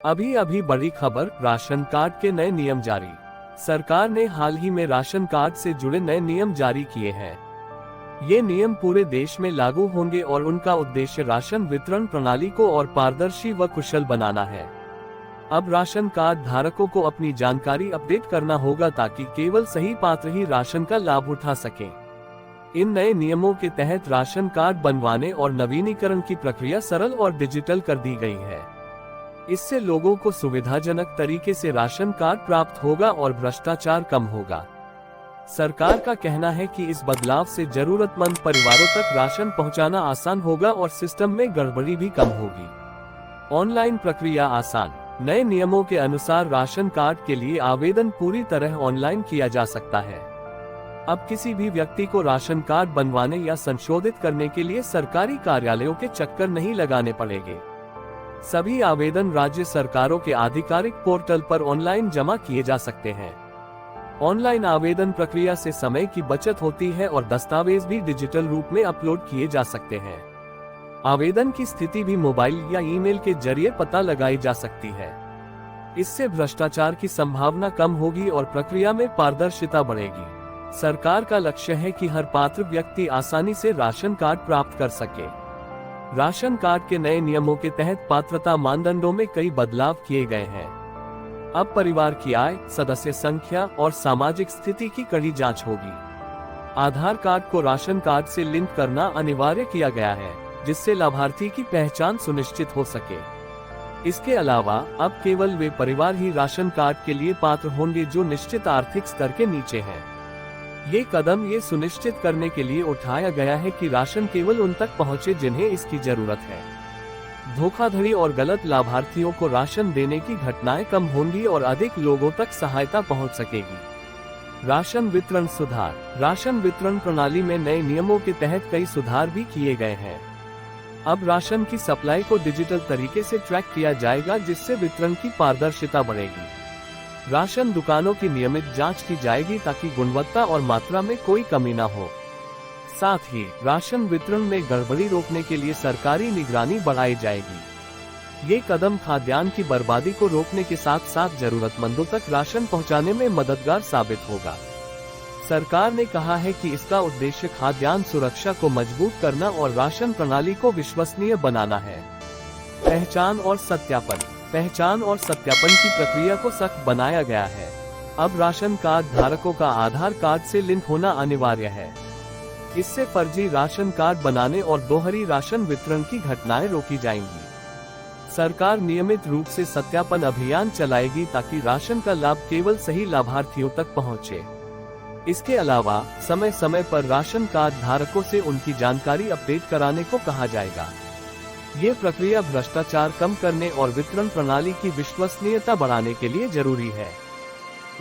अभी अभी बड़ी खबर, राशन कार्ड के नए नियम जारी। सरकार ने हाल ही में राशन कार्ड से जुड़े नए नियम जारी किए हैं। ये नियम पूरे देश में लागू होंगे और उनका उद्देश्य राशन वितरण प्रणाली को और पारदर्शी व कुशल बनाना है। अब राशन कार्ड धारकों को अपनी जानकारी अपडेट करना होगा ताकि केवल सही पात्र ही राशन का लाभ उठा सकें। इन नए नियमों के तहत राशन कार्ड बनवाने और नवीनीकरण की प्रक्रिया सरल और डिजिटल कर दी गई है। इससे लोगों को सुविधाजनक तरीके से राशन कार्ड प्राप्त होगा और भ्रष्टाचार कम होगा। सरकार का कहना है कि इस बदलाव से जरूरतमंद परिवारों तक राशन पहुंचाना आसान होगा और सिस्टम में गड़बड़ी भी कम होगी। ऑनलाइन प्रक्रिया आसान। नए नियमों के अनुसार राशन कार्ड के लिए आवेदन पूरी तरह ऑनलाइन किया जा सकता है। अब किसी भी व्यक्ति को राशन कार्ड बनवाने या संशोधित करने के लिए सरकारी कार्यालयों के चक्कर नहीं लगाने पड़ेंगे। सभी आवेदन राज्य सरकारों के आधिकारिक पोर्टल पर ऑनलाइन जमा किए जा सकते हैं। ऑनलाइन आवेदन प्रक्रिया से समय की बचत होती है और दस्तावेज भी डिजिटल रूप में अपलोड किए जा सकते हैं। आवेदन की स्थिति भी मोबाइल या ईमेल के जरिए पता लगाई जा सकती है। इससे भ्रष्टाचार की संभावना कम होगी और प्रक्रिया में पारदर्शिता बढ़ेगी। सरकार का लक्ष्य है कि हर पात्र व्यक्ति आसानी से राशन कार्ड प्राप्त कर सके। राशन कार्ड के नए नियमों के तहत पात्रता मानदंडों में कई बदलाव किए गए हैं। अब परिवार की आय, सदस्य संख्या और सामाजिक स्थिति की कड़ी जांच होगी। आधार कार्ड को राशन कार्ड से लिंक करना अनिवार्य किया गया है, जिससे लाभार्थी की पहचान सुनिश्चित हो सके। इसके अलावा अब केवल वे परिवार ही राशन कार्ड के लिए पात्र होंगे जो निश्चित आर्थिक स्तर के नीचे हैं। ये कदम ये सुनिश्चित करने के लिए उठाया गया है कि राशन केवल उन तक पहुंचे जिन्हें इसकी जरूरत है। धोखाधड़ी और गलत लाभार्थियों को राशन देने की घटनाएं कम होंगी और अधिक लोगों तक सहायता पहुंच सकेगी। राशन वितरण सुधार। राशन वितरण प्रणाली में नए नियमों के तहत कई सुधार भी किए गए हैं। अब राशन की सप्लाई को डिजिटल तरीके से ट्रैक किया जाएगा, जिससे वितरण की पारदर्शिता बढ़ेगी। राशन दुकानों की नियमित जांच की जाएगी ताकि गुणवत्ता और मात्रा में कोई कमी न हो। साथ ही राशन वितरण में गड़बड़ी रोकने के लिए सरकारी निगरानी बढ़ाई जाएगी। ये कदम खाद्यान्न की बर्बादी को रोकने के साथ साथ जरूरतमंदों तक राशन पहुंचाने में मददगार साबित होगा। सरकार ने कहा है कि इसका उद्देश्य खाद्यान्न सुरक्षा को मजबूत करना और राशन प्रणाली को विश्वसनीय बनाना है। पहचान और सत्यापन। पहचान और सत्यापन की प्रक्रिया को सख्त बनाया गया है। अब राशन कार्ड धारकों का आधार कार्ड से लिंक होना अनिवार्य है। इससे फर्जी राशन कार्ड बनाने और दोहरी राशन वितरण की घटनाएं रोकी जाएंगी। सरकार नियमित रूप से सत्यापन अभियान चलाएगी ताकि राशन का लाभ केवल सही लाभार्थियों तक पहुंचे। इसके अलावा समय समय पर राशन कार्ड धारकों से उनकी जानकारी अपडेट कराने को कहा जाएगा। ये प्रक्रिया भ्रष्टाचार कम करने और वितरण प्रणाली की विश्वसनीयता बढ़ाने के लिए जरूरी है।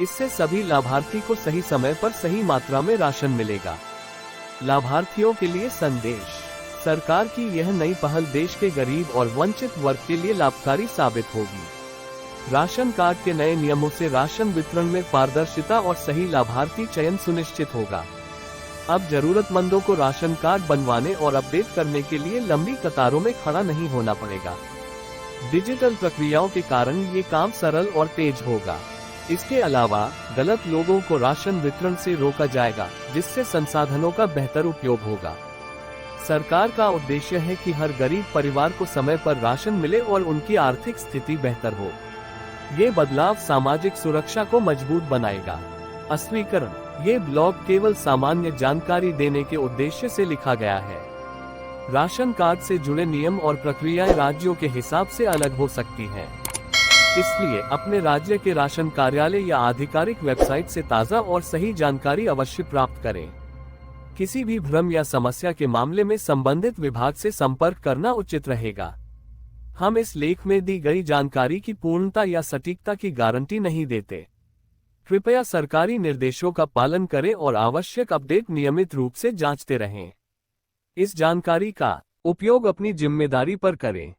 इससे सभी लाभार्थी को सही समय पर सही मात्रा में राशन मिलेगा। लाभार्थियों के लिए संदेश। सरकार की यह नई पहल देश के गरीब और वंचित वर्ग के लिए लाभकारी साबित होगी। राशन कार्ड के नए नियमों से राशन वितरण में पारदर्शिता और सही लाभार्थी चयन सुनिश्चित होगा। अब जरूरतमंदों को राशन कार्ड बनवाने और अपडेट करने के लिए लंबी कतारों में खड़ा नहीं होना पड़ेगा। डिजिटल प्रक्रियाओं के कारण ये काम सरल और तेज होगा। इसके अलावा गलत लोगों को राशन वितरण से रोका जाएगा, जिससे संसाधनों का बेहतर उपयोग होगा। सरकार का उद्देश्य है कि हर गरीब परिवार को समय पर राशन मिले और उनकी आर्थिक स्थिति बेहतर हो। ये बदलाव सामाजिक सुरक्षा को मजबूत बनाएगा। अस्वीकरण। ये ब्लॉग केवल सामान्य जानकारी देने के उद्देश्य से लिखा गया है। राशन कार्ड से जुड़े नियम और प्रक्रियाएं राज्यों के हिसाब से अलग हो सकती हैं। इसलिए अपने राज्य के राशन कार्यालय या आधिकारिक वेबसाइट से ताज़ा और सही जानकारी अवश्य प्राप्त करें। किसी भी भ्रम या समस्या के मामले में संबंधित विभाग से संपर्क करना उचित रहेगा। हम इस लेख में दी गई जानकारी की पूर्णता या सटीकता की गारंटी नहीं देते। कृपया सरकारी निर्देशों का पालन करें और आवश्यक अपडेट नियमित रूप से जांचते रहें। इस जानकारी का उपयोग अपनी जिम्मेदारी पर करें।